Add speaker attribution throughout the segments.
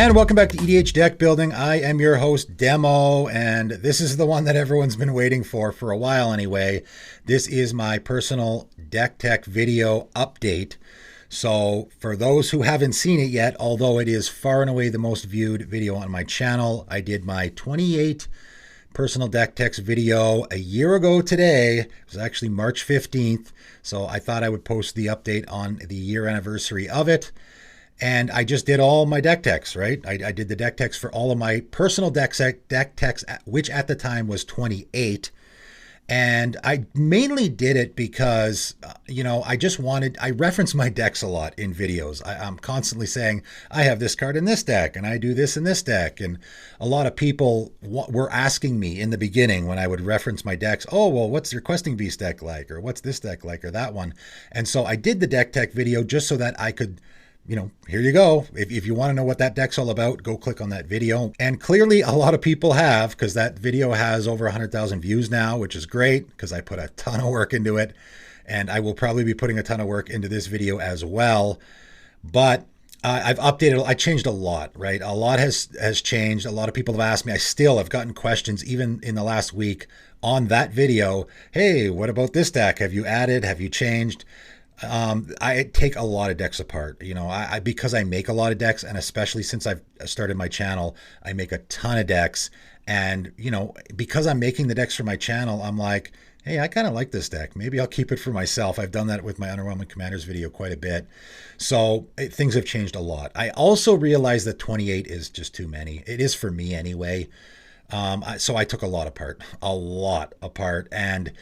Speaker 1: And welcome back to EDH Deck Building. I am your host, Demo, and this is the one that everyone's been waiting for a while anyway. This is my personal deck tech video update. So for those who haven't seen it yet, although it is far and away the most viewed video on my channel, I did my 28 personal deck techs video a year ago today. It was actually March 15th. So I thought I would post the update on the year anniversary of it. And I just did all my deck techs, right? I did the deck techs for all of my personal deck techs, which at the time was 28. And I mainly did it because, I reference my decks a lot in videos. I'm constantly saying, I have this card in this deck, and I do this in this deck. And a lot of people were asking me in the beginning when I would reference my decks, oh, well, what's your Questing Beast deck like? Or what's this deck like? Or that one. And so I did the deck tech video just so that I could, here you go. If you want to know what that deck's all about, go click on that video. And clearly a lot of people have, because that video has over 100,000 views now, which is great because I put a ton of work into it. And I will probably be putting a ton of work into this video as well. But I've updated, I changed a lot, right? A lot has changed. A lot of people have asked me. I still have gotten questions even in the last week on that video. Hey, what about this deck? Have you added? Have you changed? I take a lot of decks apart, because I make a lot of decks, and especially since I've started my channel, I make a ton of decks. And, because I'm making the decks for my channel, I'm like, hey, I kind of like this deck. Maybe I'll keep it for myself. I've done that with my Underwhelming Commanders video quite a bit. So things have changed a lot. I also realized that 28 is just too many. It is for me anyway. So I took a lot apart. And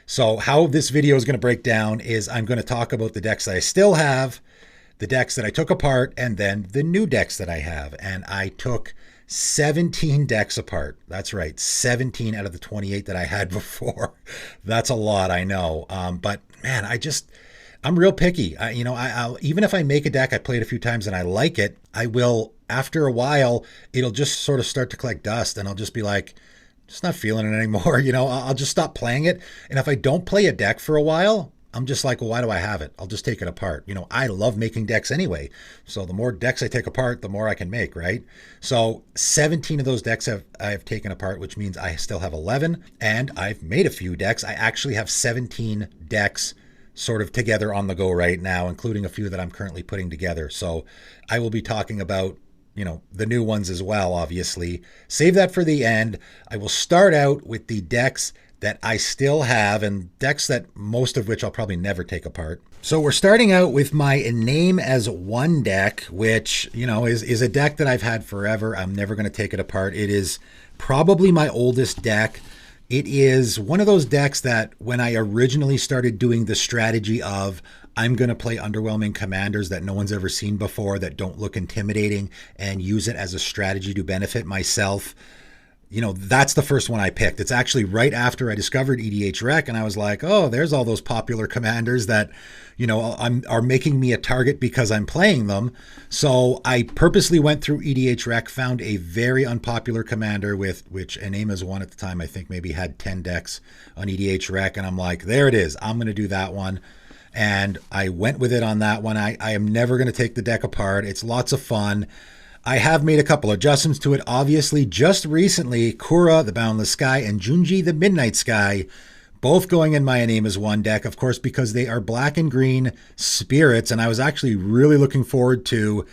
Speaker 1: so how this video is going to break down is I'm going to talk about the decks that I still have, the decks that I took apart, and then the new decks that I have. And I took 17 decks apart. That's right, 17 out of the 28 that I had before. That's a lot, I know. But man, I'm real picky. I'll even if I make a deck, I play it a few times and I like it, I will, after a while, it'll just sort of start to collect dust and I'll just be like, just not feeling it anymore. I'll just stop playing it. And if I don't play a deck for a while, I'm just like, well, why do I have it? I'll just take it apart. I love making decks anyway. So the more decks I take apart, the more I can make, right? So 17 of those decks I've taken apart, which means I still have 11, and I've made a few decks. I actually have 17 decks sort of together on the go right now, including a few that I'm currently putting together. So I will be talking about the new ones as well, obviously. Save that for the end. I will start out with the decks that I still have, and decks that most of which I'll probably never take apart. So we're starting out with my Name as One deck, which, is a deck that I've had forever. I'm never going to take it apart. It is probably my oldest deck. It is one of those decks that when I originally started doing the strategy of I'm going to play Underwhelming Commanders that no one's ever seen before, that don't look intimidating, and use it as a strategy to benefit myself, that's the first one I picked. It's actually right after I discovered EDH Rec, and I was like, oh, there's all those popular commanders that, are making me a target because I'm playing them. So I purposely went through EDH Rec, found a very unpopular commander with which A Name as One at the time, I think maybe had 10 decks on EDH Rec, and I'm like, there it is. I'm going to do that one. And I went with it on that one. I am never going to take the deck apart. It's lots of fun. I have made a couple adjustments to it. Obviously, just recently, Kura, the Boundless Sky, and Junji, the Midnight Sky, both going in my A Name as One deck, of course, because they are black and green spirits. And I was actually really looking forward to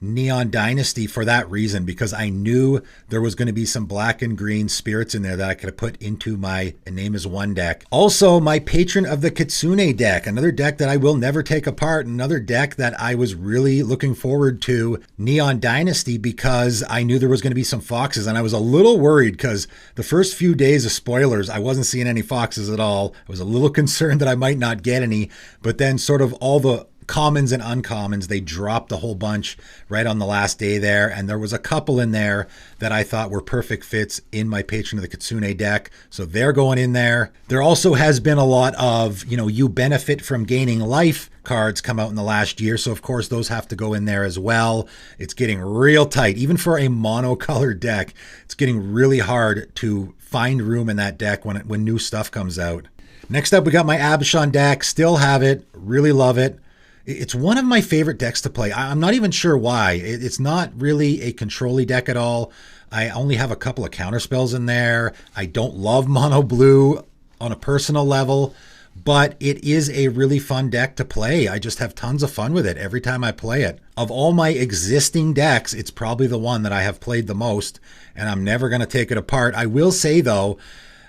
Speaker 1: Neon Dynasty for that reason, because I knew there was going to be some black and green spirits in there that I could have put into my A Name as One deck. Also, my Patron of the Kitsune deck, another deck that I will never take apart, another deck that I was really looking forward to Neon Dynasty because I knew there was going to be some foxes, and I was a little worried because the first few days of spoilers, I wasn't seeing any foxes at all. I was a little concerned that I might not get any, but then sort of all the commons and uncommons, they dropped a whole bunch right on the last day there, and there was a couple in there that I thought were perfect fits in my Patron of the Kitsune deck, so they're going in there. There also has been a lot of, you benefit from gaining life cards come out in the last year, so of course those have to go in there as well. It's getting real tight, even for a monocolored deck. It's getting really hard to find room in that deck when new stuff comes out. Next up, we got my Abshan deck. Still have it, really love it. It's one of my favorite decks to play. I'm not even sure why. It's not really a control-y deck at all. I only have a couple of counter spells in there. I don't love mono blue on a personal level, but it is a really fun deck to play. I just have tons of fun with it every time I play it. Of all my existing decks, it's probably the one that I have played the most, and I'm never going to take it apart. I will say, though,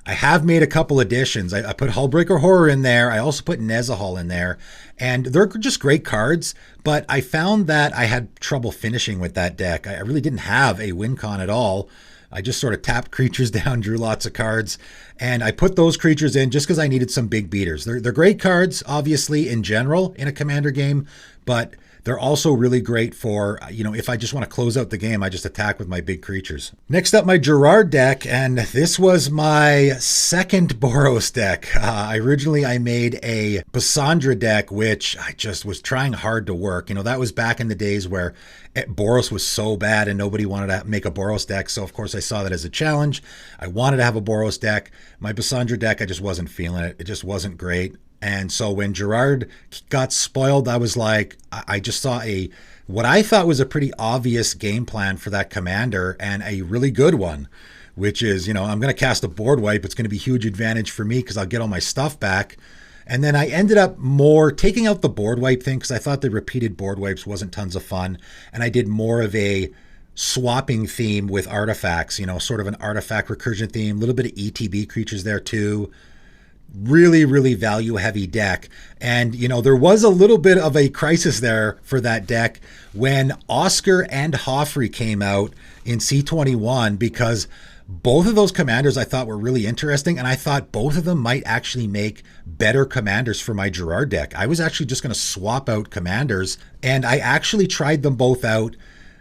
Speaker 1: I have made a couple additions. I put Hullbreaker Horror in there. I also put Nezahal in there. And they're just great cards, but I found that I had trouble finishing with that deck. I really didn't have a win con at all. I just sort of tapped creatures down, drew lots of cards, and I put those creatures in just because I needed some big beaters. They're great cards, obviously, in general in a Commander game, but they're also really great for, if I just want to close out the game, I just attack with my big creatures. Next up, my Gerard deck, and this was my second Boros deck. Originally, I made a Bassandra deck, which I just was trying hard to work. That was back in the days where Boros was so bad and nobody wanted to make a Boros deck. So, of course, I saw that as a challenge. I wanted to have a Boros deck. My Bassandra deck, I just wasn't feeling it. It just wasn't great. And so when Gerard got spoiled, I was like, I just saw what I thought was a pretty obvious game plan for that commander, and a really good one, which is, I'm going to cast a board wipe. It's going to be a huge advantage for me because I'll get all my stuff back. And then I ended up more taking out the board wipe thing because I thought the repeated board wipes wasn't tons of fun. And I did more of a swapping theme with artifacts, sort of an artifact recursion theme, a little bit of ETB creatures there too. Really, really value heavy deck. And, there was a little bit of a crisis there for that deck when Oscar and Hoffrey came out in C21, because both of those commanders I thought were really interesting, and I thought both of them might actually make better commanders for my Gerard deck. I was actually just going to swap out commanders, and I actually tried them both out.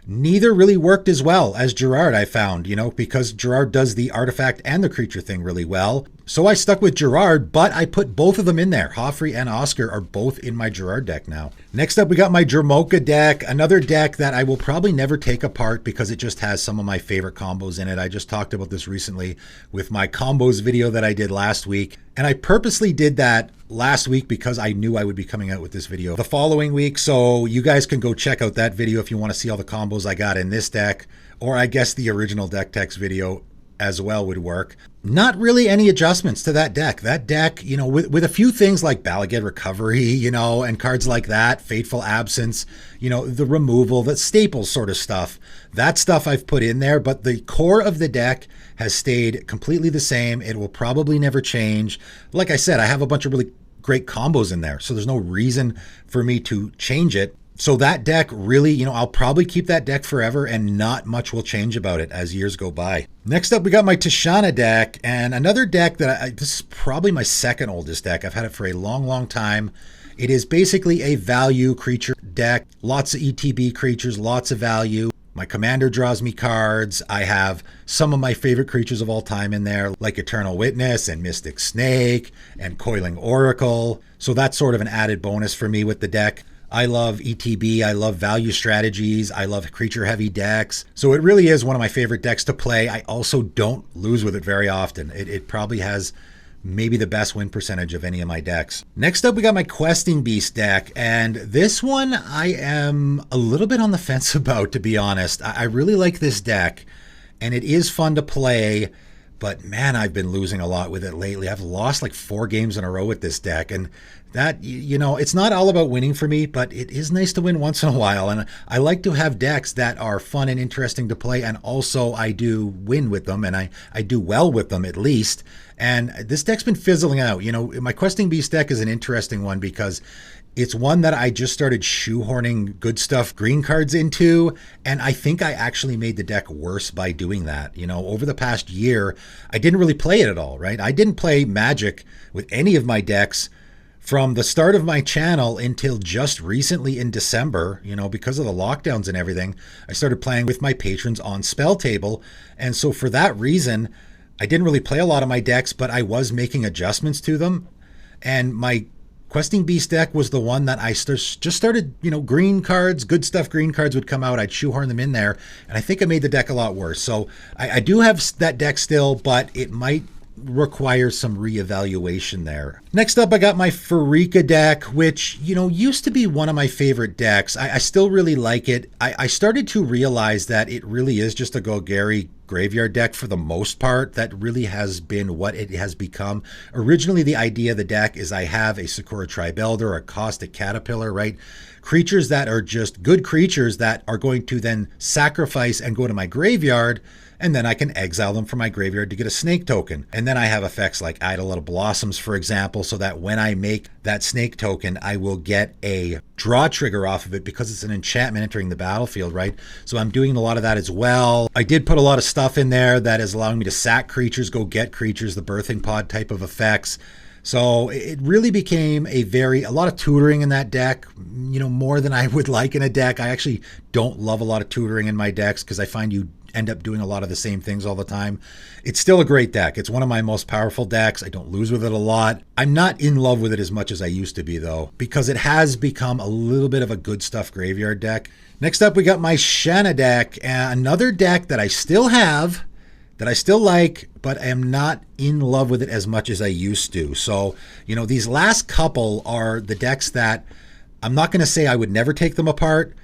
Speaker 1: Neither really worked as well as Gerard, I found, because Gerard does the artifact and the creature thing really well. So I stuck with Gerard, but I put both of them in there. Hoffrey and Oscar are both in my Gerard deck now. Next up, we got my Jermoka deck, another deck that I will probably never take apart because it just has some of my favorite combos in it. I just talked about this recently with my combos video that I did last week. And I purposely did that last week because I knew I would be coming out with this video the following week. So you guys can go check out that video if you want to see all the combos I got in this deck, or I guess the original deck text video as well would work. Not really any adjustments to that deck. That deck, with a few things like Balagad Recovery, and cards like that, Fateful Absence, the removal, the staples sort of stuff. That stuff I've put in there, but the core of the deck has stayed completely the same. It will probably never change. Like I said, I have a bunch of really great combos in there, so there's no reason for me to change it. So that deck really, I'll probably keep that deck forever, and not much will change about it as years go by. Next up, we got my Tishana deck, and another deck that this is probably my second oldest deck. I've had it for a long, long time. It is basically a value creature deck. Lots of ETB creatures, lots of value. My commander draws me cards. I have some of my favorite creatures of all time in there, like Eternal Witness and Mystic Snake and Coiling Oracle. So that's sort of an added bonus for me with the deck. I love ETB, I love value strategies, I love creature-heavy decks. So it really is one of my favorite decks to play. I also don't lose with it very often. It probably has maybe the best win percentage of any of my decks. Next up, we got my Questing Beast deck, and this one I am a little bit on the fence about, to be honest. I really like this deck, and it is fun to play, but man, I've been losing a lot with it lately. I've lost like 4 games in a row with this deck, and that, it's not all about winning for me, but it is nice to win once in a while. And I like to have decks that are fun and interesting to play, and also I do win with them, and I do well with them at least. And this deck's been fizzling out. My Questing Beast deck is an interesting one because it's one that I just started shoehorning good stuff green cards into, and I think I actually made the deck worse by doing that. Over the past year, I didn't really play it at all, right? I didn't play Magic with any of my decks from the start of my channel until just recently in December, because of the lockdowns and everything. I started playing with my patrons on Spell Table, and so for that reason, I didn't really play a lot of my decks, but I was making adjustments to them, and my Questing Beast deck was the one that I just started, green cards, good stuff green cards would come out. I'd shoehorn them in there, and I think I made the deck a lot worse. So I do have that deck still, but it might requires some reevaluation there. Next up, I got my Pharika deck, which, used to be one of my favorite decks. I still really like it. I started to realize that it really is just a Golgari graveyard deck for the most part. That really has been what it has become. Originally, the idea of the deck is I have a Sakura Tribelder, a Caustic Caterpillar, right? Creatures that are just good creatures that are going to then sacrifice and go to my graveyard, and then I can exile them from my graveyard to get a snake token. And then I have effects like Idle Little Blossoms, for example, so that when I make that snake token, I will get a draw trigger off of it because it's an enchantment entering the battlefield, right? So I'm doing a lot of that as well. I did put a lot of stuff in there that is allowing me to sack creatures, go get creatures, the birthing pod type of effects. So it really became a lot of tutoring in that deck, more than I would like in a deck. I actually don't love a lot of tutoring in my decks because I find you end up doing a lot of the same things all the time. It's still a great deck. It's one of my most powerful decks. I don't lose with it a lot. I'm not in love with it as much as I used to be, though, because it has become a little bit of a good stuff graveyard deck. Next up, we got my Shanna deck, another deck that I still have, that I still like, but I am not in love with it as much as I used to. So, these last couple are the decks that I'm not going to say I would never take them apart,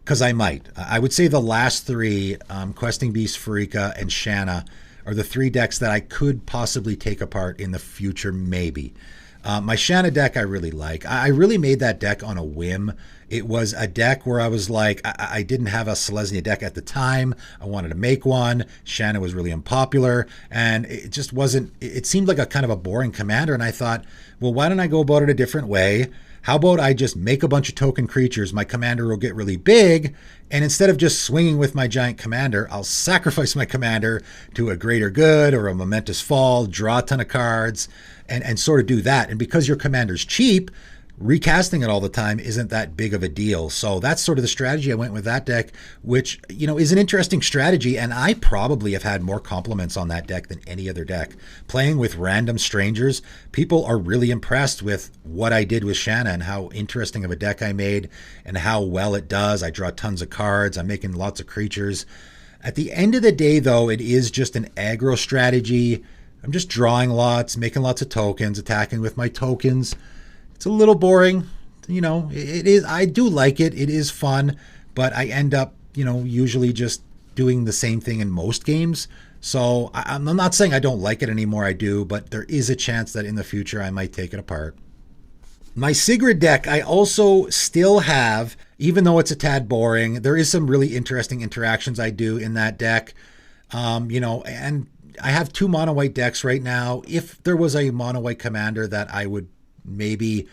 Speaker 1: because I might. I would say the last three, Questing Beast, Pharika, and Shanna, are the three decks that I could possibly take apart in the future, maybe. My Shanna deck I really like. I really made that deck on a whim. It was a deck where I was like, I didn't have a Selesnya deck at the time. I wanted to make one. Shanna was really unpopular, and it just wasn't, it seemed like a kind of a boring commander, and I thought, well, why don't I go about it a different way? How about I just make a bunch of token creatures, my commander will get really big, and instead of just swinging with my giant commander, I'll sacrifice my commander to a greater good or a momentous fall, draw a ton of cards, and sort of do that. And because your commander's cheap, recasting it all the time isn't that big of a deal. So that's sort of the strategy I went with that deck, which, is an interesting strategy. And I probably have had more compliments on that deck than any other deck. Playing with random strangers, people are really impressed with what I did with Shanna and how interesting of a deck I made and how well it does. I draw tons of cards. I'm making lots of creatures. At the end of the day, though, it is just an aggro strategy. I'm just drawing lots, making lots of tokens, attacking with my tokens. It's a little boring, it is. I do like it. It is fun, but I end up, usually just doing the same thing in most games. So I'm not saying I don't like it anymore. I do, but there is a chance that in the future I might take it apart. My Sigrid deck, I also still have, even though it's a tad boring, there is some really interesting interactions I do in that deck. And I have 2 mono white decks right now. If there was a mono white commander that I would maybe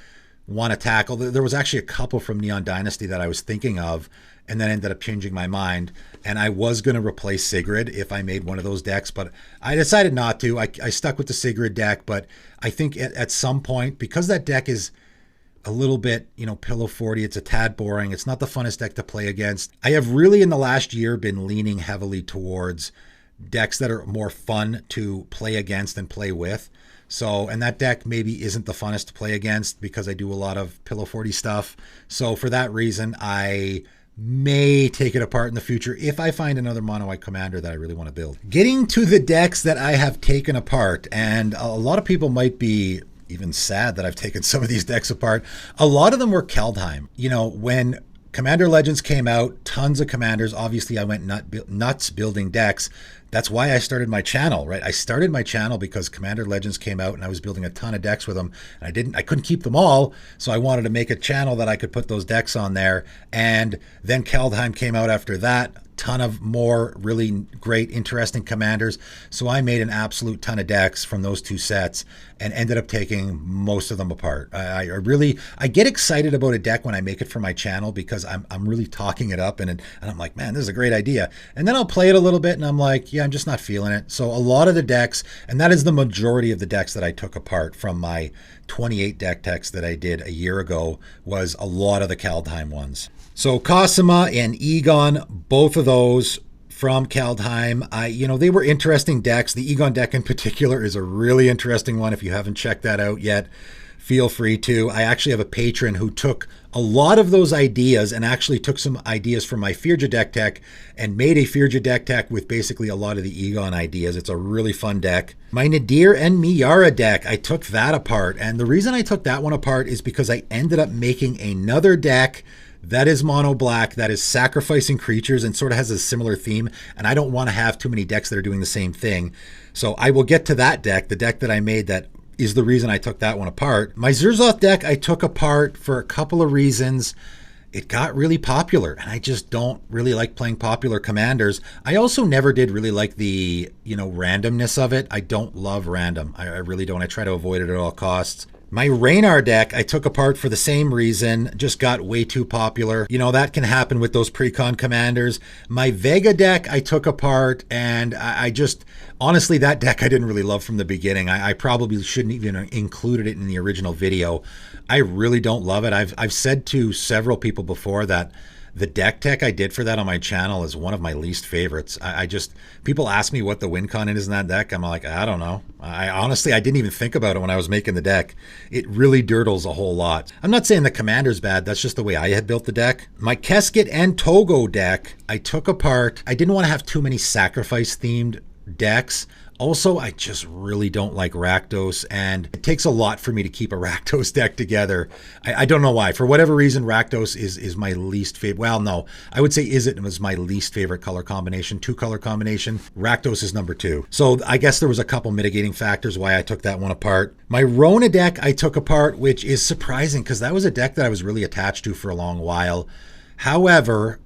Speaker 1: want to tackle. There was actually a couple from Neon Dynasty that I was thinking of and then ended up changing my mind. And I was going to replace Sigrid if I made one of those decks, but I decided not to. I stuck with the Sigrid deck, but I think at some point, because that deck is a little bit, pillow 40, it's a tad boring. It's not the funnest deck to play against. I have really in the last year been leaning heavily towards decks that are more fun to play against and play with. So, and that deck maybe isn't the funnest to play against because I do a lot of pillow 40 stuff. So for that reason, I may take it apart in the future if I find another mono white commander that I really want to build. Getting to the decks that I have taken apart, and a lot of people might be even sad that I've taken some of these decks apart. A lot of them were Kaldheim. When Commander Legends came out, tons of commanders. Obviously, I went nuts building decks. That's why I started my channel, right? I started my channel because Commander Legends came out and I was building a ton of decks with them. And I couldn't keep them all, so I wanted to make a channel that I could put those decks on there. And then Kaldheim came out after that. Ton of more really great, interesting commanders. So I made an absolute ton of decks from those 2 sets and ended up taking most of them apart. I get excited about a deck when I make it for my channel because I'm really talking it up and I'm like, man, this is a great idea. And then I'll play it a little bit and I'm like, yeah, I'm just not feeling it. So a lot of the decks, and that is the majority of the decks that I took apart from my 28 deck techs that I did a year ago, was a lot of the Kaldheim ones. So Cosima and Egon, both of those from Kaldheim, they were interesting decks. The Egon deck in particular is a really interesting one if you haven't checked that out yet. feel free to. I actually have a patron who took a lot of those ideas and actually took some ideas from my Firja deck tech and made a Firja deck tech with basically a lot of the Egon ideas. It's a really fun deck. My Nadir and Miara deck, I took that apart. And the reason I took that one apart is because I ended up making another deck that is mono black, that is sacrificing creatures and sort of has a similar theme. And I don't want to have too many decks that are doing the same thing. So I will get to that deck, the deck that I made that is the reason I took that one apart. My Zerzoth deck I took apart for a couple of reasons. It got really popular, and I just don't really like playing popular commanders. I also never did really like the, randomness of it. I don't love random. I really don't. I try to avoid it at all costs. My Rayne deck I took apart for the same reason, just got way too popular. That can happen with those pre-con commanders. My Vega deck I took apart, and I just, honestly, that deck I didn't really love from the beginning. I probably shouldn't even included it in the original video. I really don't love it. I've said to several people before that the deck tech I did for that on my channel is one of my least favorites. People ask me what the win con is in that deck. I'm like, I don't know. I didn't even think about it when I was making the deck. It really dirtles a whole lot. I'm not saying the commander's bad. That's just the way I had built the deck. My Keskit and Togo deck, I took apart. I didn't want to have too many sacrifice themed decks. Also, I just really don't like Rakdos, and it takes a lot for me to keep a Rakdos deck together. I don't know why. For whatever reason, Rakdos is my least favorite. Well, no, I would say it was my least favorite color combination. 2-color combination. Rakdos is number 2. So I guess there was a couple mitigating factors why I took that one apart. My Rona deck I took apart, which is surprising because that was a deck that I was really attached to for a long while. However,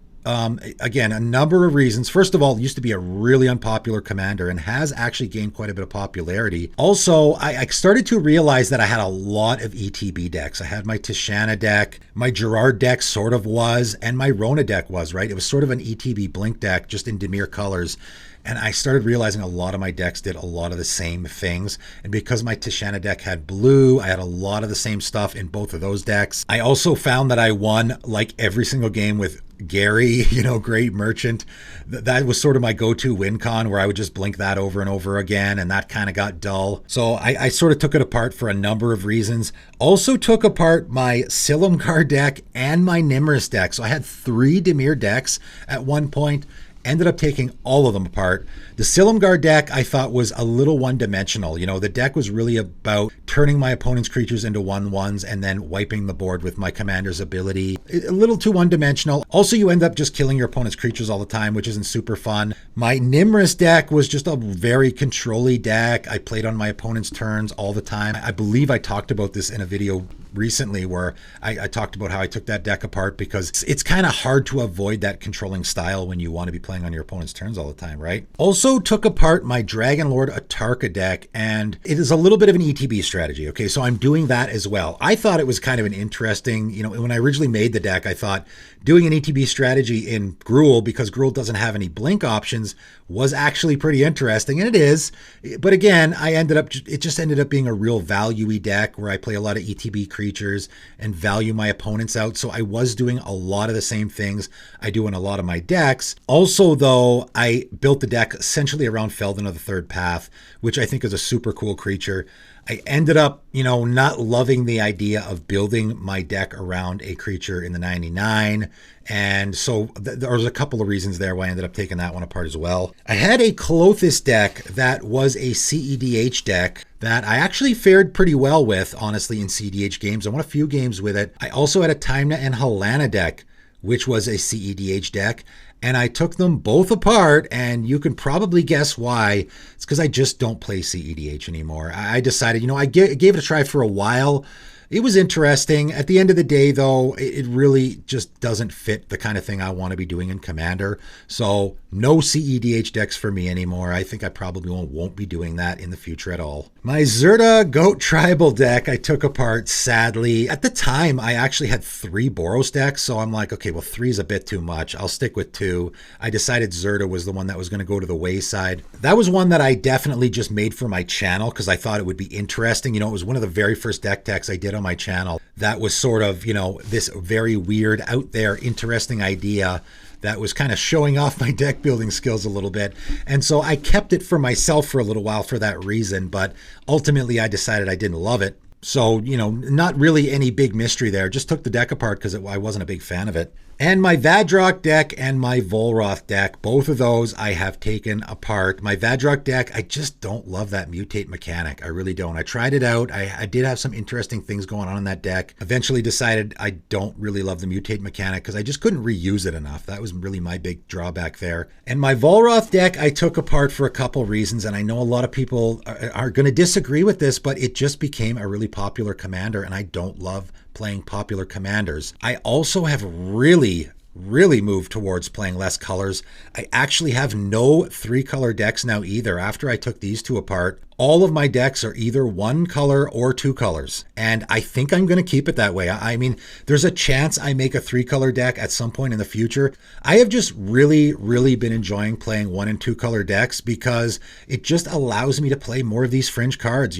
Speaker 1: again, a number of reasons. First of all, it used to be a really unpopular commander and has actually gained quite a bit of popularity. Also, I started to realize that I had a lot of ETB decks. I had my Tishana deck, my Gerard deck sort of was, and my Rona deck was, right? It was sort of an ETB Blink deck, just in Dimir colors. And I started realizing a lot of my decks did a lot of the same things. And because my Tishana deck had blue, I had a lot of the same stuff in both of those decks. I also found that I won like every single game with Gary, Great Merchant. That was sort of my go-to win con where I would just blink that over and over again, and that kind of got dull. So I sort of took it apart for a number of reasons. Also took apart my Silumgar deck and my Nimrus deck. So I had 3 Dimir decks at one point. Ended up taking all of them apart. The Silumgar deck I thought was a little one-dimensional. The deck was really about turning my opponent's creatures into 1/1s and then wiping the board with my commander's ability. A little too one-dimensional. Also, you end up just killing your opponent's creatures all the time, which isn't super fun. My Nimrus deck was just a very control-y deck. I played on my opponent's turns all the time. I believe I talked about this in a video recently where I talked about how I took that deck apart because it's kind of hard to avoid that controlling style when you want to be playing on your opponent's turns all the time, right? Also took apart my Dragon Lord Atarka deck, and it is a little bit of an ETB strategy. Okay, so I'm doing that as well. I thought it was kind of an interesting, when I originally made the deck, I thought doing an ETB strategy in Gruul, because Gruul doesn't have any blink options, was actually pretty interesting, and it is. But again, it just ended up being a real value-y deck where I play a lot of ETB creatures and value my opponents out. So I was doing a lot of the same things I do in a lot of my decks. Also, though, I built the deck essentially around Feldon of the Third Path, which I think is a super cool creature. I ended up, not loving the idea of building my deck around a creature in the 99. And so there was a couple of reasons there why I ended up taking that one apart as well. I had a Clothis deck that was a CEDH deck that I actually fared pretty well with, honestly, in CEDH games. I won a few games with it. I also had a Tymna and Helana deck, which was a CEDH deck. And I took them both apart, and you can probably guess why. It's because I just don't play CEDH anymore. I decided, I gave it a try for a while. It was interesting. At the end of the day, though, it really just doesn't fit the kind of thing I want to be doing in Commander. So no CEDH decks for me anymore. I think I probably won't be doing that in the future at all. My Zerda Goat Tribal deck I took apart, sadly. At the time, I actually had 3 Boros decks, so I'm like, okay, well, 3 is a bit too much. I'll stick with 2. I decided Zerda was the one that was going to go to the wayside. That was one that I definitely just made for my channel because I thought it would be interesting. It was one of the very first deck techs I did on my channel. That was sort of, this very weird, out there, interesting idea that was kind of showing off my deck building skills a little bit. And so I kept it for myself for a little while for that reason, but ultimately I decided I didn't love it. So, not really any big mystery there. Just took the deck apart because I wasn't a big fan of it. And my Vadrok deck and my Volroth deck, both of those I have taken apart. My Vadrok deck, I just don't love that mutate mechanic. I really don't. I tried it out. I did have some interesting things going on in that deck. Eventually decided I don't really love the mutate mechanic because I just couldn't reuse it enough. That was really my big drawback there. And my Volroth deck I took apart for a couple reasons, and I know a lot of people are going to disagree with this, but it just became a really popular commander, and I don't love playing popular commanders. I also have really moved towards playing less colors. I actually have no 3-color decks now either. After I took these two apart, all of my decks are either 1 color or 2 colors. And I think I'm going to keep it that way. I mean, there's a chance I make a 3-color deck at some point in the future. I have just really been enjoying playing 1 and 2 color decks because it just allows me to play more of these fringe cards.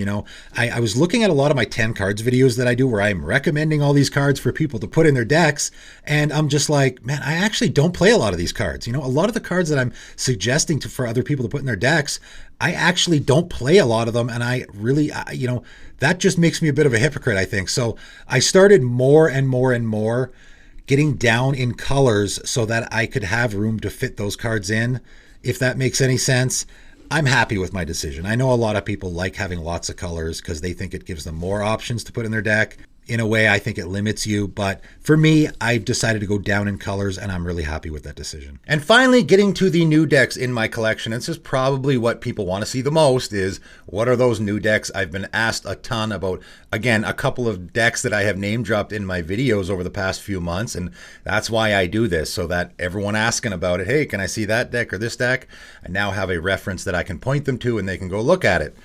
Speaker 1: I was looking at a lot of my 10 cards videos that I do where I'm recommending all these cards for people to put in their decks. And I'm just like, man, I actually don't play a lot of these cards. A lot of the cards that I'm suggesting for other people to put in their decks, I actually don't play a lot of them, and I really, that just makes me a bit of a hypocrite, I think. So I started more and more getting down in colors so that I could have room to fit those cards in, if that makes any sense. I'm happy with my decision. I know a lot of people like having lots of colors because they think it gives them more options to put in their deck. In a way, I think it limits you, but for me, I've decided to go down in colors, and I'm really happy with that decision. And finally, getting to the new decks in my collection, and this is probably what people want to see the most, is what are those new decks? I've been asked a ton about, again, a couple of decks that I have name dropped in my videos over the past few months, and that's why I do this, so that everyone asking about it, hey, can I see that deck or this deck? I now have a reference that I can point them to, and they can go look at it.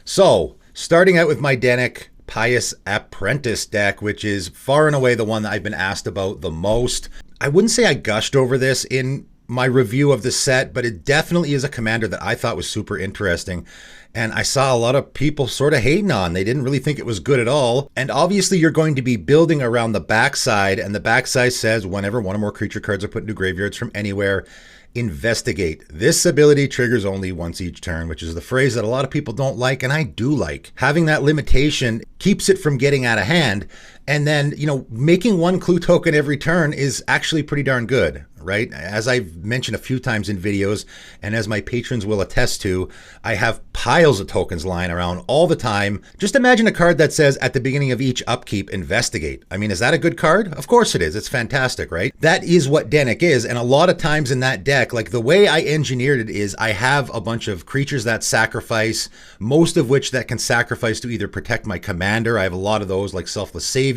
Speaker 1: So, starting out with my Dennick Pious Apprentice deck, which is far and away the one that I've been asked about the most. I wouldn't say I gushed over this in my review of the set, but it definitely is a commander that I thought was super interesting. And I saw a lot of people sort of hating on. They didn't really think it was good at all. And obviously you're going to be building around the backside, and the backside says whenever one or more creature cards are put into graveyards from anywhere, investigate. This ability triggers only once each turn, which is the phrase that a lot of people don't like, and I do like. Having that limitation keeps it from getting out of hand, and then, making 1 clue token every turn is actually pretty darn good, right? As I've mentioned a few times in videos, and as my patrons will attest to, I have piles of tokens lying around all the time. Just imagine a card that says at the beginning of each upkeep, investigate. I mean, is that a good card? Of course it is. It's fantastic, right? That is what Dennick is, and a lot of times in that deck, like the way I engineered it is I have a bunch of creatures that sacrifice, most of which that can sacrifice to either protect my commander. I have a lot of those like Selfless Savior.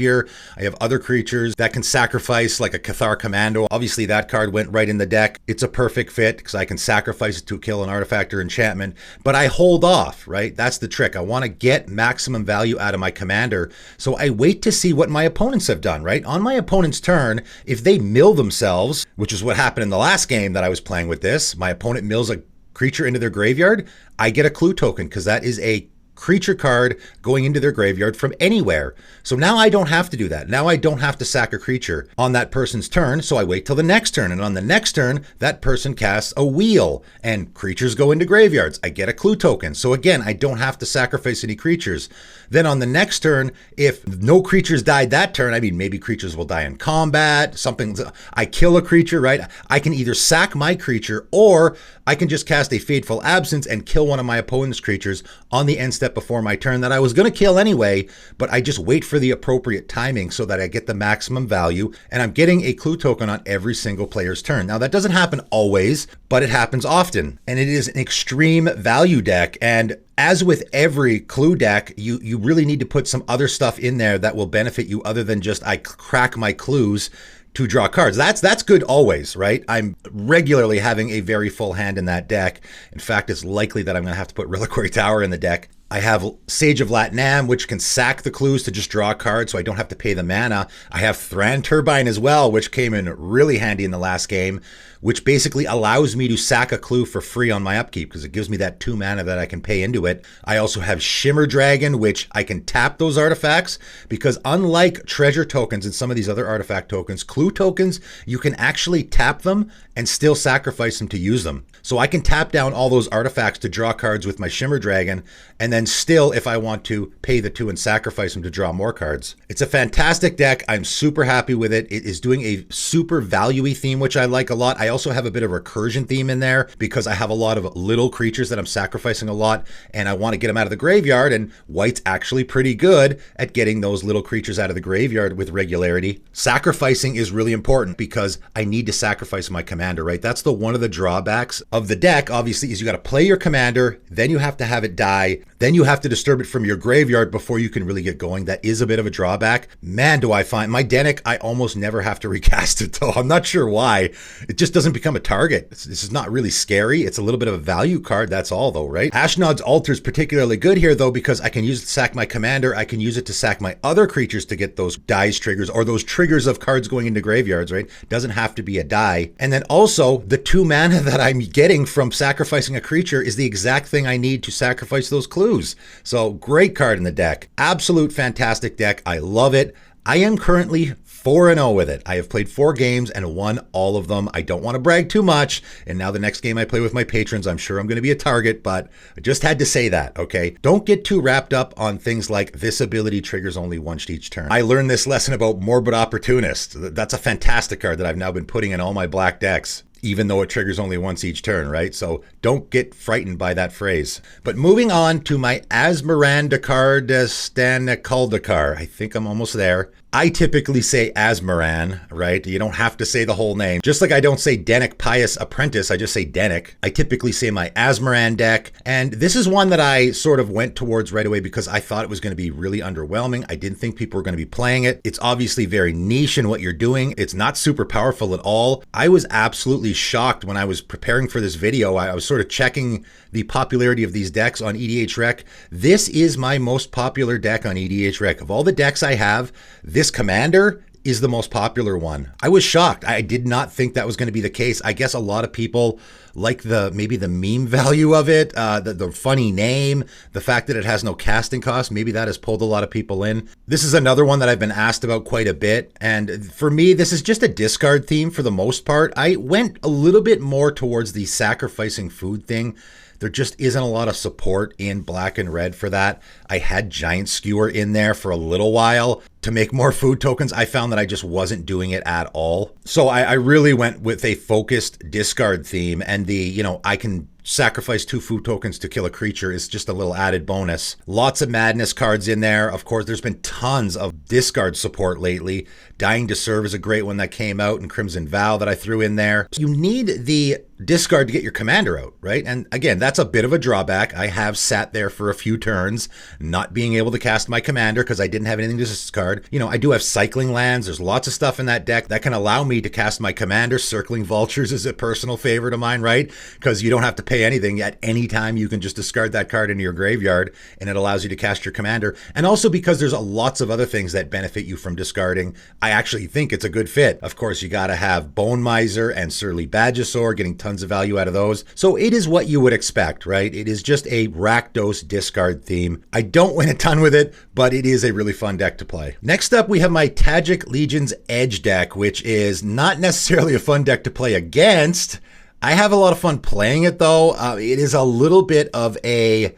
Speaker 1: I have other creatures that can sacrifice like a Cathar Commando. Obviously that card went right in the deck. It's a perfect fit because I can sacrifice it to kill an artifact or enchantment, but I hold off, right? That's the trick. I want to get maximum value out of my commander. So I wait to see what my opponents have done, right? On my opponent's turn, if they mill themselves, which is what happened in the last game that I was playing with this, my opponent mills a creature into their graveyard, I get a clue token because that is a creature card going into their graveyard from anywhere. So now I don't have to do that. Now I don't have to sack a creature on that person's turn, so I wait till the next turn, and on the next turn, that person casts a wheel, and creatures go into graveyards. I get a clue token. So again, I don't have to sacrifice any creatures. Then on the next turn, if no creatures died that turn, I mean, maybe creatures will die in combat, something, I kill a creature, right? I can either sack my creature, or I can just cast a Fateful Absence and kill one of my opponent's creatures on the end step before my turn that I was going to kill anyway, but I just wait for the appropriate timing so that I get the maximum value, and I'm getting a clue token on every single player's turn. Now that doesn't happen always, but it happens often, and it is an extreme value deck. And as with every clue deck, you really need to put some other stuff in there that will benefit you other than just I crack my clues to draw cards. That's good always, right? I'm regularly having a very full hand in that deck. In fact, it's likely that I'm going to have to put Reliquary Tower in the deck. I have Sage of Latnam, which can sack the clues to just draw a card so I don't have to pay the mana. I have Thran Turbine as well, which came in really handy in the last game, which basically allows me to sack a clue for free on my upkeep because it gives me that 2 mana that I can pay into it. I also have Shimmer Dragon, which I can tap those artifacts because unlike treasure tokens and some of these other artifact tokens, clue tokens, you can actually tap them and still sacrifice them to use them. So I can tap down all those artifacts to draw cards with my Shimmer Dragon, and then still, if I want to, pay the 2 and sacrifice them to draw more cards. It's a fantastic deck. I'm super happy with it. It is doing a super value-y theme, which I like a lot. I also have a bit of recursion theme in there because I have a lot of little creatures that I'm sacrificing a lot, and I want to get them out of the graveyard, and white's actually pretty good at getting those little creatures out of the graveyard with regularity. Sacrificing is really important because I need to sacrifice my commander, right? That's one of the drawbacks of the deck, obviously, is you got to play your commander, then you have to have it die, then you have to disturb it from your graveyard before you can really get going. That is a bit of a drawback. Man, do I find my Dennick, I almost never have to recast it though. I'm not sure why. It just doesn't become a target. This is not really scary. It's a little bit of a value card, that's all though, right? Ashnod's Altar is particularly good here though because I can use it to sack my commander. I can use it to sack my other creatures to get those dies triggers or those triggers of cards going into graveyards, right? Doesn't have to be a die. And then also the 2 mana that I'm getting from sacrificing a creature is the exact thing I need to sacrifice those clues. So great card in the deck. Absolute fantastic deck. I love it. I am currently 4-0 with it. I have played 4 games and won all of them. I don't want to brag too much. And now the next game I play with my patrons, I'm sure I'm going to be a target, but I just had to say that, okay? Don't get too wrapped up on things like this ability triggers only once each turn. I learned this lesson about Morbid Opportunist. That's a fantastic card that I've now been putting in all my black decks, even though it triggers only once each turn, right? So don't get frightened by that phrase. But moving on to my Asmoranomardicadaistinaculdacar. I think I'm almost there. I typically say Asmoran, right? You don't have to say the whole name. Just like I don't say Dennick Pious Apprentice, I just say Dennick. I typically say my Asmoran deck. And this is one that I sort of went towards right away because I thought it was going to be really underwhelming. I didn't think people were going to be playing it. It's obviously very niche in what you're doing. It's not super powerful at all. I was absolutely shocked when I was preparing for this video. I was sort of checking the popularity of these decks on EDHREC. This is my most popular deck on EDHREC. Of all the decks I have, this commander is the most popular one. I was shocked. I did not think that was going to be the case. I guess a lot of people like maybe the meme value of it, the funny name, the fact that it has no casting cost. Maybe that has pulled a lot of people in. This is another one that I've been asked about quite a bit. And for me, this is just a discard theme for the most part. I went a little bit more towards the sacrificing food thing. There just isn't a lot of support in black and red for that. I had Giant Skewer in there for a little while to make more food tokens. I found that I just wasn't doing it at all. So I really went with a focused discard theme, and I can sacrifice 2 food tokens to kill a creature is just a little added bonus. Lots of madness cards in there. Of course, there's been tons of discard support lately. Dying to Serve is a great one that came out, and Crimson Vow that I threw in there. You need the discard to get your commander out, right? And again, that's a bit of a drawback. I have sat there for a few turns not being able to cast my commander because I didn't have anything to discard. I do have cycling lands. There's lots of stuff in that deck that can allow me to cast my commander. Circling Vultures is a personal favorite of mine, right? Because you don't have to pay anything. At any time, you can just discard that card into your graveyard, and it allows you to cast your commander. And also because there's lots of other things that benefit you from discarding, I actually think it's a good fit. Of course, you got to have Bone Miser and Surly Badgesaur, getting tons of value out of those. So it is what you would expect, right? It is just a Rakdos discard theme. I don't win a ton with it, but it is a really fun deck to play. Next up, we have my Tajic Legion's Edge deck, which is not necessarily a fun deck to play against. I have a lot of fun playing it though. It is a little bit of a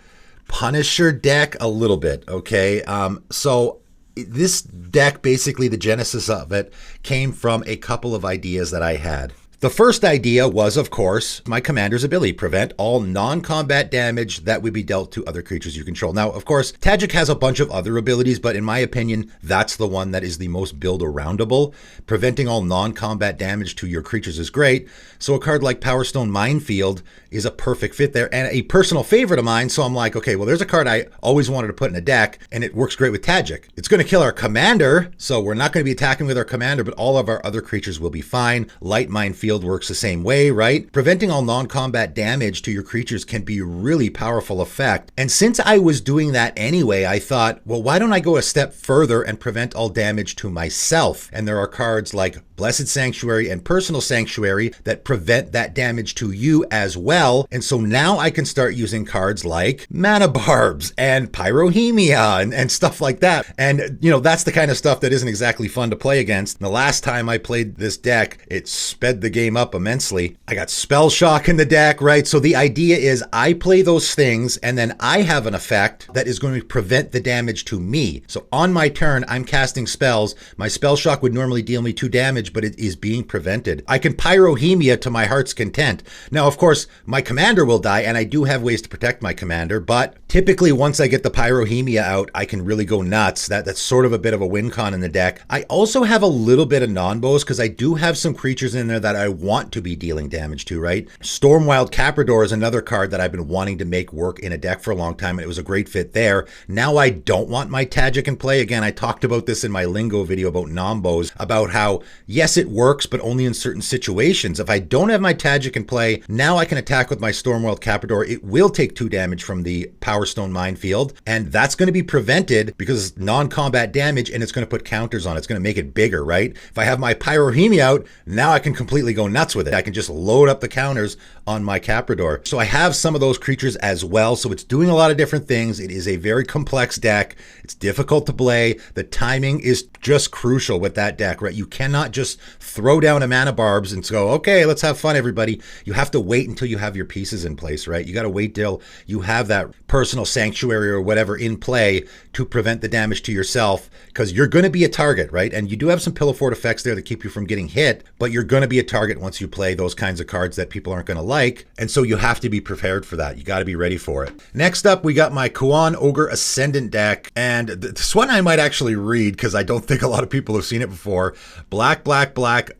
Speaker 1: Punisher deck, a little bit, okay? So this deck, basically the genesis of it, came from a couple of ideas that I had. The first idea was, of course, my commander's ability, prevent all non-combat damage that would be dealt to other creatures you control. Now, of course, Tajic has a bunch of other abilities, but in my opinion, that's the one that is the most build-aroundable. Preventing all non-combat damage to your creatures is great, so a card like Power Stone Minefield is a perfect fit there, and a personal favorite of mine, so I'm like, okay, well, there's a card I always wanted to put in a deck, and it works great with Tajic. It's going to kill our commander, so we're not going to be attacking with our commander, but all of our other creatures will be fine. Light Minefield works the same way, right? Preventing all non-combat damage to your creatures can be a really powerful effect. And since I was doing that anyway, I thought, well, why don't I go a step further and prevent all damage to myself? And there are cards like Blessed Sanctuary and Personal Sanctuary that prevent that damage to you as well. And so now I can start using cards like Mana Barbs and Pyrohemia and stuff like that. And, that's the kind of stuff that isn't exactly fun to play against. The last time I played this deck, it sped the game game up immensely. I got Spell Shock in the deck, right? So the idea is I play those things and then I have an effect that is going to prevent the damage to me. So on my turn, I'm casting spells. My Spell Shock would normally deal me 2 damage, but it is being prevented. I can Pyrohemia to my heart's content. Now, of course, my commander will die, and I do have ways to protect my commander, but typically once I get the Pyrohemia out, I can really go nuts. That's sort of a bit of a win con in the deck. I also have a little bit of non-bows because I do have some creatures in there that I want to be dealing damage to, right? Stormwild Caprador is another card that I've been wanting to make work in a deck for a long time, and it was a great fit there. Now I don't want my Tajic in play. Again, I talked about this in my Lingo video about non-bows, about how, yes, it works, but only in certain situations. If I don't have my Tajic in play, now I can attack with my Stormwild Caprador. It will take 2 damage from the Power Stone Minefield, and that's going to be prevented because it's non-combat damage, and it's going to put counters on it. It's going to make it bigger, right? If I have my Pyrohemia out, now I can completely go nuts with it. I can just load up the counters on my Caprador. So I have some of those creatures as well, so it's doing a lot of different things. It is a very complex deck. It's difficult to play. The timing is just crucial with that deck, right? You cannot just throw down a Mana Barbs and go, okay, let's have fun, everybody. You have to wait until you have your pieces in place, right? You got to wait till you have that personal sanctuary or whatever in play to prevent the damage to yourself, because you're going to be a target, right? And you do have some Pillow Fort effects there that keep you from getting hit, but you're going to be a target once you play those kinds of cards that people aren't going to like. And so you have to be prepared for that. You got to be ready for it. Next up, we got my Kuon Ogre Ascendant deck. And this one I might actually read because I don't think a lot of people have seen it before. Black,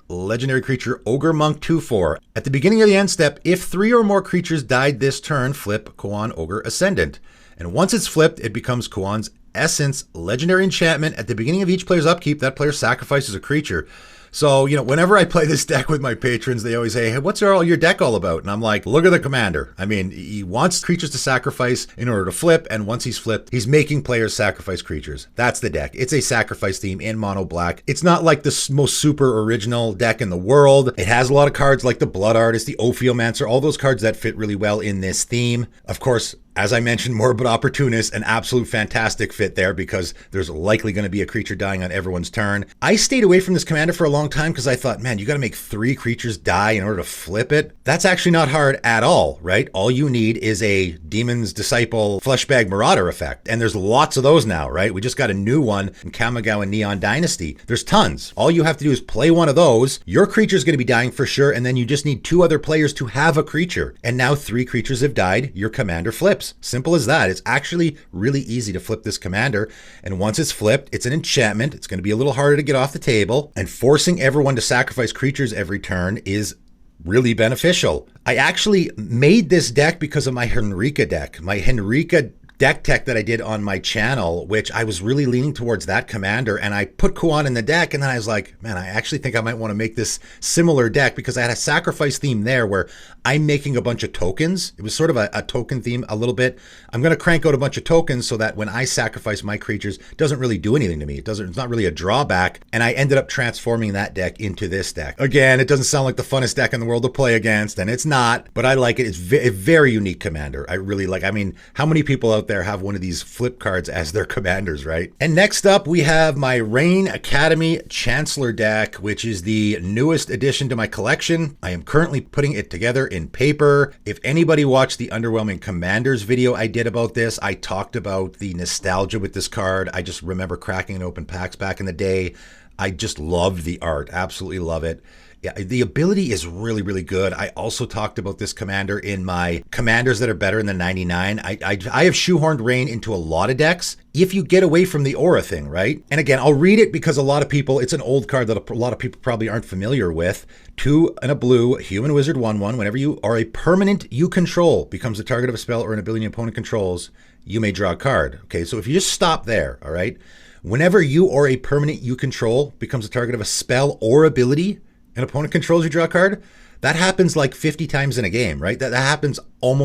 Speaker 1: legendary creature, Ogre Monk 2/4. At the beginning of the end step, if 3 or more creatures died this turn, flip Kuon Ogre Ascendant. And once it's flipped, it becomes Kuon's Essence legendary enchantment. At the beginning of each player's upkeep, that player sacrifices a creature. So, whenever I play this deck with my patrons, they always say, hey, what's your deck all about? And I'm like, look at the commander. I mean, he wants creatures to sacrifice in order to flip. And once he's flipped, he's making players sacrifice creatures. That's the deck. It's a sacrifice theme in mono black. It's not like the most super original deck in the world. It has a lot of cards like the Blood Artist, the Ophiomancer, all those cards that fit really well in this theme. Of course, as I mentioned, Morbid Opportunist, an absolute fantastic fit there because there's likely going to be a creature dying on everyone's turn. I stayed away from this commander for a long time because I thought, man, you got to make 3 creatures die in order to flip it. That's actually not hard at all, right? All you need is a Demon's Disciple Fleshbag Marauder effect. And there's lots of those now, right? We just got a new one in Kamigawa Neon Dynasty. There's tons. All you have to do is play one of those. Your creature is going to be dying for sure. And then you just need 2 other players to have a creature. And now 3 creatures have died. Your commander flips. Simple as that. It's actually really easy to flip this commander. And once it's flipped, it's an enchantment. It's going to be a little harder to get off the table. And forcing everyone to sacrifice creatures every turn is really beneficial. I actually made this deck because of my Henrika deck. My Henrika deck tech that I did on my channel, which I was really leaning towards that commander, and I put Kuon in the deck, and then I was like, man, I actually think I might want to make this similar deck because I had a sacrifice theme there where I'm making a bunch of tokens. It was sort of a token theme a little bit. I'm going to crank out a bunch of tokens so that when I sacrifice my creatures, it doesn't really do anything to me. It's not really a drawback, and I ended up transforming that deck into this deck. Again, it doesn't sound like the funnest deck in the world to play against, and it's not, but I like it. It's a very unique commander. I really like, I mean, how many people out there have one of these flip cards as their commanders, right? And next up, we have my Rayne Academy Chancellor deck, which is the newest addition to my collection. I am currently putting it together in paper. If anybody watched the Underwhelming Commanders video I did about this, I talked about the nostalgia with this card. I just remember cracking an open packs back in the day. I just loved the art, absolutely love it. Yeah, the ability is really, really good. I also talked about this commander in my commanders that are better in the 99. I have shoehorned Rayne into a lot of decks if you get away from the aura thing, right? And again, I'll read it because a lot of people, it's an old card that a lot of people probably aren't familiar with. 2 and a blue, Human Wizard 1/1. Whenever you are a permanent you control becomes the target of a spell or an ability an opponent controls, you may draw a card. Okay, so if you just stop there, all right? Whenever you or a permanent you control becomes the target of a spell or ability, an opponent controls, you draw a card. That happens like 50 times in a game, right? That happens all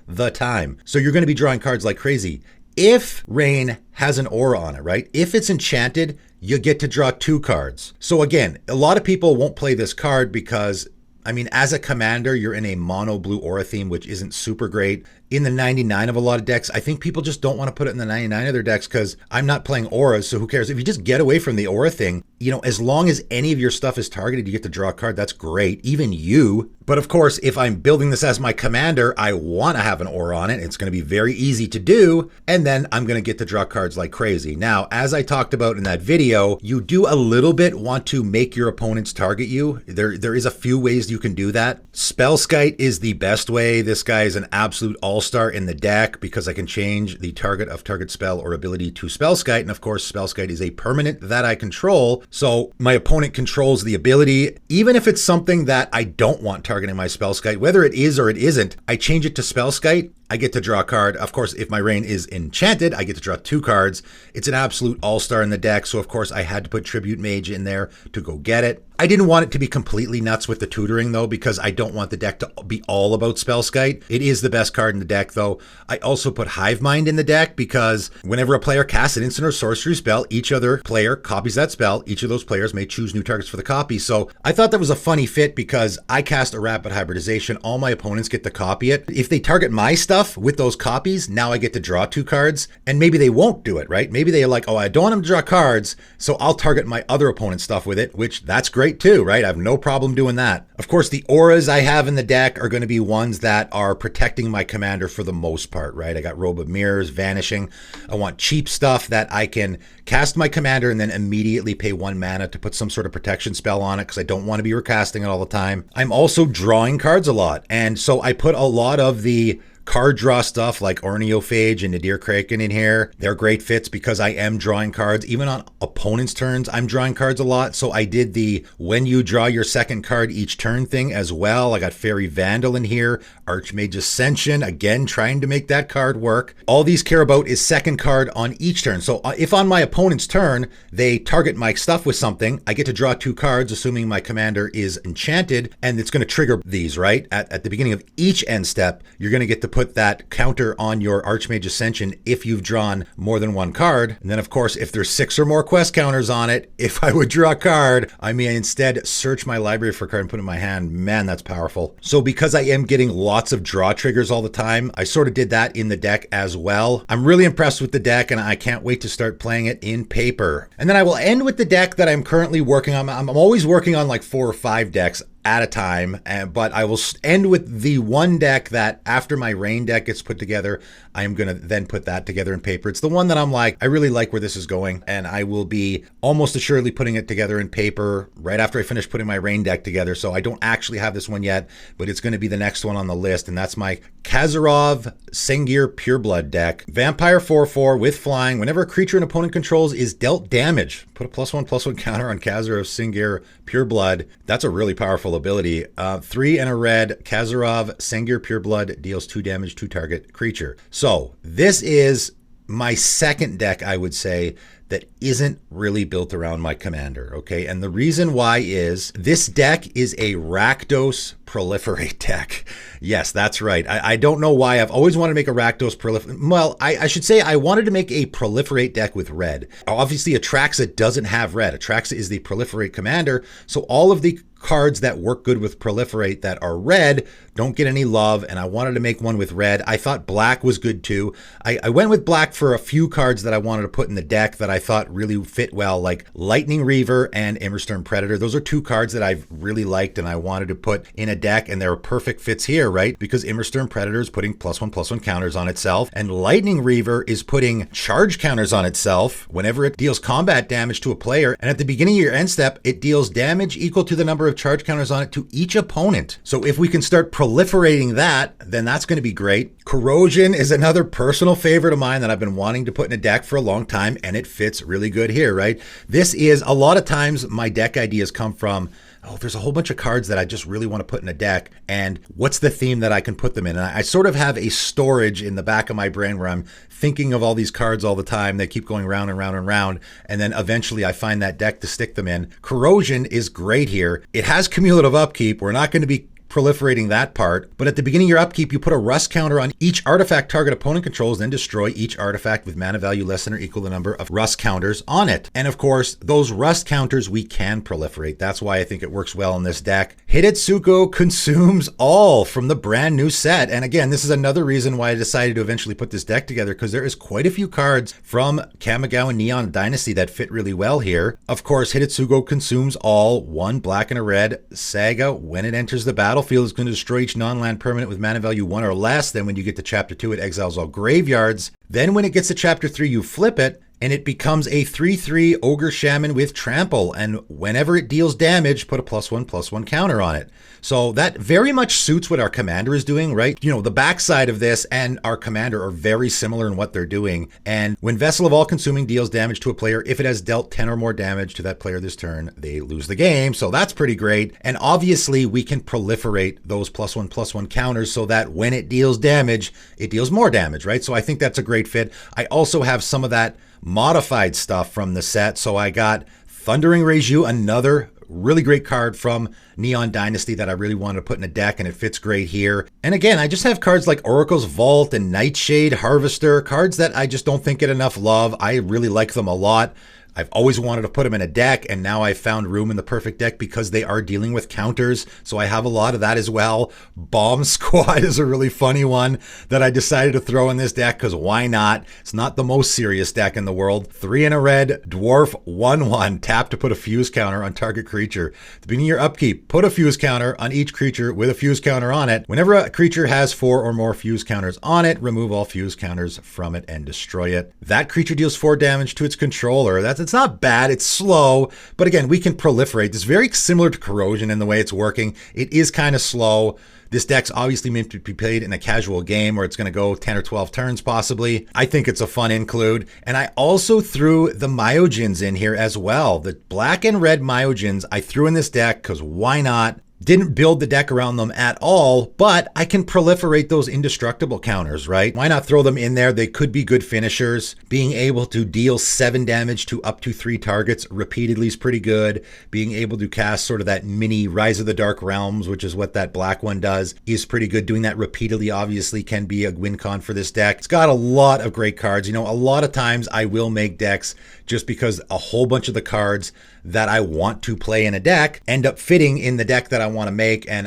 Speaker 1: the time. So you're going to be drawing cards like crazy. If Rayne has an aura on it, right? If it's enchanted, you get to draw 2 cards. So again, a lot of people won't play this card because, I mean, as a commander, you're in a mono blue aura theme, which isn't super great. in the 99 of a lot of decks. I think people just don't want to put it in the 99 of their decks because I'm not playing auras, so who cares? If you just get away from the aura thing, you know, as long as any of your stuff is targeted, you get to draw a card. That's great. Even you. But of course, if I'm building this as my commander, I want to have an aura on it. It's going to be very easy to do. And then I'm going to get to draw cards like crazy. Now, as I talked about in that video, you do a little bit want to make your opponents target you. There is a few ways you can do that. Spellskite is the best way. This guy is an absolute all-star in the deck because I can change the target of target spell or ability to Spellskite. And of course, Spellskite is a permanent that I control. So my opponent controls the ability. Even if it's something that I don't want targeting my Spellskite, whether it is or it isn't, I change it to Spellskite. I get to draw a card. Of course, if my Rayne is enchanted, I get to draw 2 cards. It's an absolute all-star in the deck, so of course I had to put Tribute Mage in there to go get it. I didn't want it to be completely nuts with the tutoring though, because I don't want the deck to be all about Spellskite. It is the best card in the deck though. I also put Hive Mind in the deck because whenever a player casts an instant or sorcery spell, each other player copies that spell. Each of those players may choose new targets for the copy. So I thought that was a funny fit because I cast a Rapid Hybridization. All my opponents get to copy it. If they target my stuff with those copies, now I get to draw 2 cards, and maybe they won't do it, right? Maybe they're like, oh, I don't want them to draw cards, so I'll target my other opponent's stuff with it, which that's great too, right? I have no problem doing that. Of course, the auras I have in the deck are going to be ones that are protecting my commander for the most part, right? I got Robe of Mirrors, Vanishing. I want cheap stuff that I can cast my commander and then immediately pay 1 mana to put some sort of protection spell on it because I don't want to be recasting it all the time. I'm also drawing cards a lot, and so I put a lot of the card draw stuff like Orniophage and Nadir Kraken in here. They're great fits because I am drawing cards. Even on opponents' turns, I'm drawing cards a lot. So I did the when you draw your second card each turn thing as well. I got Fairy Vandal in here, Archmage Ascension, again, trying to make that card work. All these care about is second card on each turn. So if on my opponent's turn, they target my stuff with something, I get to draw 2 cards, assuming my commander is enchanted, and it's going to trigger these, right? At the beginning of each end step, you're going to get to put that counter on your Archmage Ascension if you've drawn more than 1 card. And then of course, if there's 6 or more quest counters on it, if I would draw a card, I may instead search my library for a card and put it in my hand. Man, that's powerful. So because I am getting lots of draw triggers all the time, I sort of did that in the deck as well. I'm really impressed with the deck and I can't wait to start playing it in paper. And then I will end with the deck that I'm currently working on. I'm always working on like 4 or 5 decks at a time, but I will end with the one deck that after my Rayne deck gets put together, I am going to then put that together in paper. It's the one that I'm like, I really like where this is going, and I will be almost assuredly putting it together in paper right after I finish putting my Rayne deck together. So I don't actually have this one yet, but it's going to be the next one on the list, and that's my Kazarov Sengir Pureblood deck. Vampire 4/4 with flying. Whenever a creature an opponent controls is dealt damage, put a +1/+1 counter on Kazarov Sengir Pureblood. That's a really powerful ability. 3 and a red, Kazarov Sengir Pureblood deals 2 damage to target creature. So this is my second deck, I would say, that isn't really built around my commander, okay? And the reason why is this deck is a Rakdos Proliferate deck. Yes, that's right. I don't know why. I've always wanted to make a Rakdos Proliferate. Well, I should say I wanted to make a Proliferate deck with red. Obviously, Atraxa doesn't have red. Atraxa is the Proliferate commander, so all of the cards that work good with Proliferate that are red don't get any love, and I wanted to make one with red. I thought black was good too. I went with black for a few cards that I wanted to put in the deck that I thought really fit well, like Lightning Reaver and Immersturm Predator. Those are 2 cards that I've really liked and I wanted to put in a deck, and they're perfect fits here, right? Because Immersturm Predator is putting +1/+1 counters on itself, and Lightning Reaver is putting charge counters on itself whenever it deals combat damage to a player, and at the beginning of your end step, it deals damage equal to the number of charge counters on it to each opponent. So if we can start proliferating that, then that's going to be great. Corrosion is another personal favorite of mine that I've been wanting to put in a deck for a long time, and it fits really good here, right? This is, a lot of times my deck ideas come from, oh, there's a whole bunch of cards that I just really want to put in a deck, and what's the theme that I can put them in? And I sort of have a storage in the back of my brain where I'm thinking of all these cards all the time. They keep going round and round and round, and then eventually I find that deck to stick them in. Corrosion is great here. It has cumulative upkeep. We're not going to be proliferating that part. But at the beginning of your upkeep, you put a rust counter on each artifact target opponent controls, then destroy each artifact with mana value less than or equal to the number of rust counters on it. And of course, those rust counters we can proliferate. That's why I think it works well in this deck. Hidetsugu Consumes All from the brand new set. And again, this is another reason why I decided to eventually put this deck together, because there is quite a few cards from Kamigawa Neon Dynasty that fit really well here. Of course, Hidetsugu Consumes All, 1 black and a red saga. When it enters the battlefield, it's going to destroy each non-land permanent with mana value 1 or less. Then when you get to chapter 2, it exiles all graveyards. Then when it gets to chapter 3, you flip it, and it becomes a 3/3 Ogre Shaman with Trample. And whenever it deals damage, put a +1/+1 counter on it. So that very much suits what our commander is doing, right? You know, the backside of this and our commander are very similar in what they're doing. And when Vessel of All Consuming deals damage to a player, if it has dealt 10 or more damage to that player this turn, they lose the game. So that's pretty great. And obviously we can proliferate those +1/+1 counters so that when it deals damage, it deals more damage, right? So I think that's a great fit. I also have some of that modified stuff from the set. So I got Thundering Reiju, another really great card from Neon Dynasty that I really wanted to put in a deck, and it fits great here. And again, I just have cards like Oracle's Vault and Nightshade Harvester, cards that I just don't think get enough love. I really like them a lot. I've always wanted to put them in a deck, and now I've found room in the perfect deck because they are dealing with counters. So I have a lot of that as well. Bomb Squad is a really funny one that I decided to throw in this deck because why not? It's not the most serious deck in the world. 3 and a red, Dwarf, 1/1. Tap to put a fuse counter on target creature. At the beginning of your upkeep, put a fuse counter on each creature with a fuse counter on it. Whenever a creature has 4 or more fuse counters on it, remove all fuse counters from it and destroy it. That creature deals 4 damage to its controller. It's not bad, it's slow, but again, we can proliferate. It's very similar to Corrosion in the way it's working. It is kind of slow. This deck's obviously meant to be played in a casual game where it's going to go 10 or 12 turns possibly. I think it's a fun include. And I also threw the Myojins in here as well. The black and red Myojins I threw in this deck because why not? Didn't build the deck around them at all, but I can proliferate those indestructible counters, right? Why not throw them in there? They could be good finishers. Being able to deal 7 damage to up to 3 targets repeatedly is pretty good. Being able to cast sort of that mini Rise of the Dark Realms, which is what that black one does, is pretty good. Doing that repeatedly obviously can be a win con for this deck. It's got a lot of great cards. You know, a lot of times I will make decks just because a whole bunch of the cards that I want to play in a deck end up fitting in the deck that I want to make. And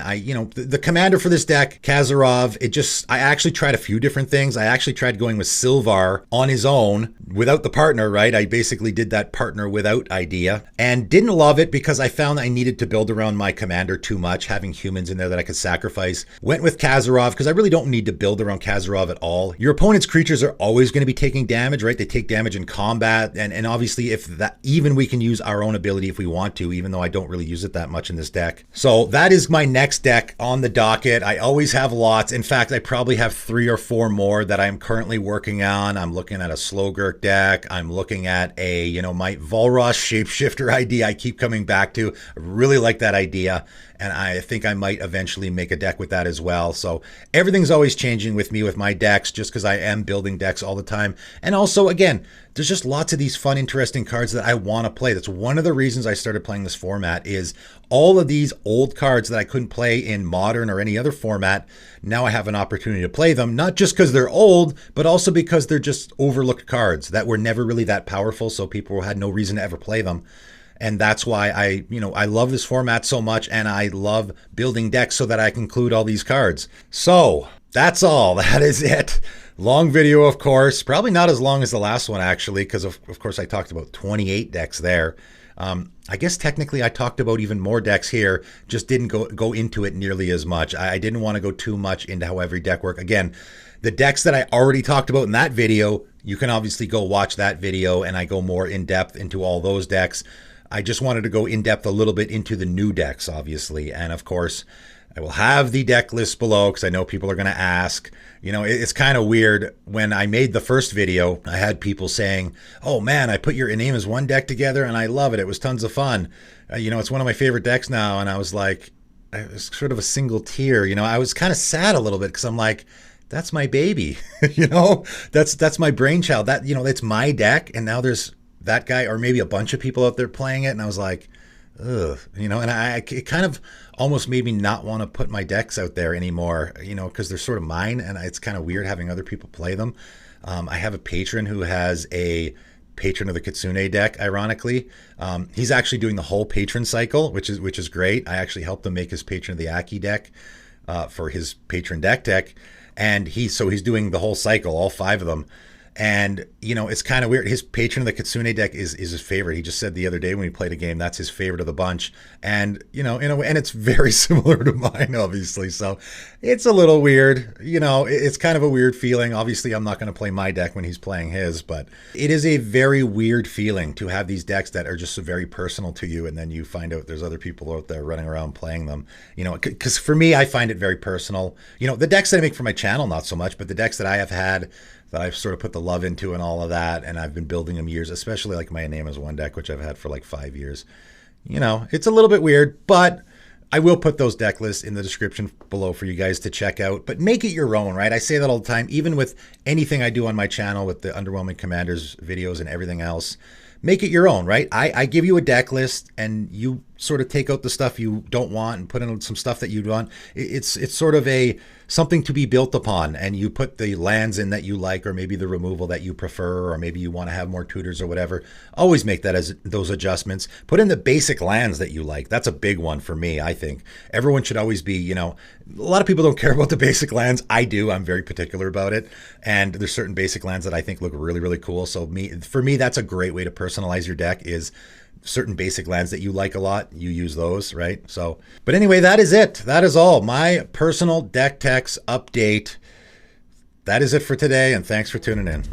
Speaker 1: the commander for this deck, Kazarov, I actually tried a few different things. I actually tried going with Sylvar on his own without the partner, right? I basically did that partner without idea and didn't love it because I found I needed to build around my commander too much, having humans in there that I could sacrifice. Went with Kazarov because I really don't need to build around Kazarov at all. Your opponent's creatures are always going to be taking damage, right? They take damage in combat. And obviously if that, even we can use our own ability if we want to, even though I don't really use it that much in this deck. So that is my next deck on the docket. I always have lots. In fact, I probably have 3 or 4 more that I'm currently working on. I'm looking at a Slogurk deck. I'm looking at my Volrosh Shapeshifter idea I keep coming back to. I really like that idea. And I think I might eventually make a deck with that as well. So everything's always changing with me with my decks just because I am building decks all the time. And also, again, there's just lots of these fun, interesting cards that I want to play. That's one of the reasons I started playing this format is all of these old cards that I couldn't play in Modern or any other format. Now I have an opportunity to play them, not just because they're old, but also because they're just overlooked cards that were never really that powerful. So people had no reason to ever play them. And that's why I love this format so much, and I love building decks so that I can include all these cards. So that's all. That is it. Long video, of course. Probably not as long as the last one, actually, because of course I talked about 28 decks there. I guess technically I talked about even more decks here, just didn't go into it nearly as much. I didn't want to go too much into how every deck worked. Again, the decks that I already talked about in that video, you can obviously go watch that video, and I go more in depth into all those decks. I just wanted to go in depth a little bit into the new decks, obviously. And of course, I will have the deck list below because I know people are going to ask. You know, it's kind of weird. When I made the first video, I had people saying, oh man, I put your name as one deck together and I love it. It was tons of fun. It's one of my favorite decks now. And I was like, it was sort of a single tear. I was kind of sad a little bit because I'm like, that's my baby. That's my brainchild. It's my deck. And now there's that guy or maybe a bunch of people out there playing it. And I was like, ugh, and it kind of almost made me not want to put my decks out there anymore, because they're sort of mine, and it's kind of weird having other people play them. I have a patron who has a Patron of the Kitsune deck, ironically. He's actually doing the whole patron cycle, which is great. I actually helped him make his Patron of the Aki deck for his patron deck. And he's doing the whole cycle, all 5 of them. And, it's kind of weird. His Patron of the Kitsune deck is his favorite. He just said the other day when we played a game, that's his favorite of the bunch. And, in a way, and it's very similar to mine, obviously. So it's a little weird. It's kind of a weird feeling. Obviously, I'm not going to play my deck when he's playing his, but it is a very weird feeling to have these decks that are just so very personal to you. And then you find out there's other people out there running around playing them, because for me, I find it very personal. The decks that I make for my channel, not so much, but the decks that I have had, that I've sort of put the love into and all of that, and I've been building them years, especially like my Name is One deck, which I've had for like 5 years. It's a little bit weird, but I will put those deck lists in the description below for you guys to check out, but make it your own, right? I say that all the time, even with anything I do on my channel with the Underwhelming Commanders videos and everything else. Make it your own, right? I give you a deck list and you sort of take out the stuff you don't want and put in some stuff that you want. It's sort of something to be built upon, and you put the lands in that you like, or maybe the removal that you prefer, or maybe you want to have more tutors or whatever. Always make that as those adjustments. Put in the basic lands that you like. That's a big one for me, I think. Everyone should always be, a lot of people don't care about the basic lands. I do. I'm very particular about it. And there's certain basic lands that I think look really, really cool. So for me, that's a great way to personalize your deck, is certain basic lands that you like a lot, you use those, right? So, but anyway, that is it. That is all. My personal deck techs update. That is it for today, and thanks for tuning in.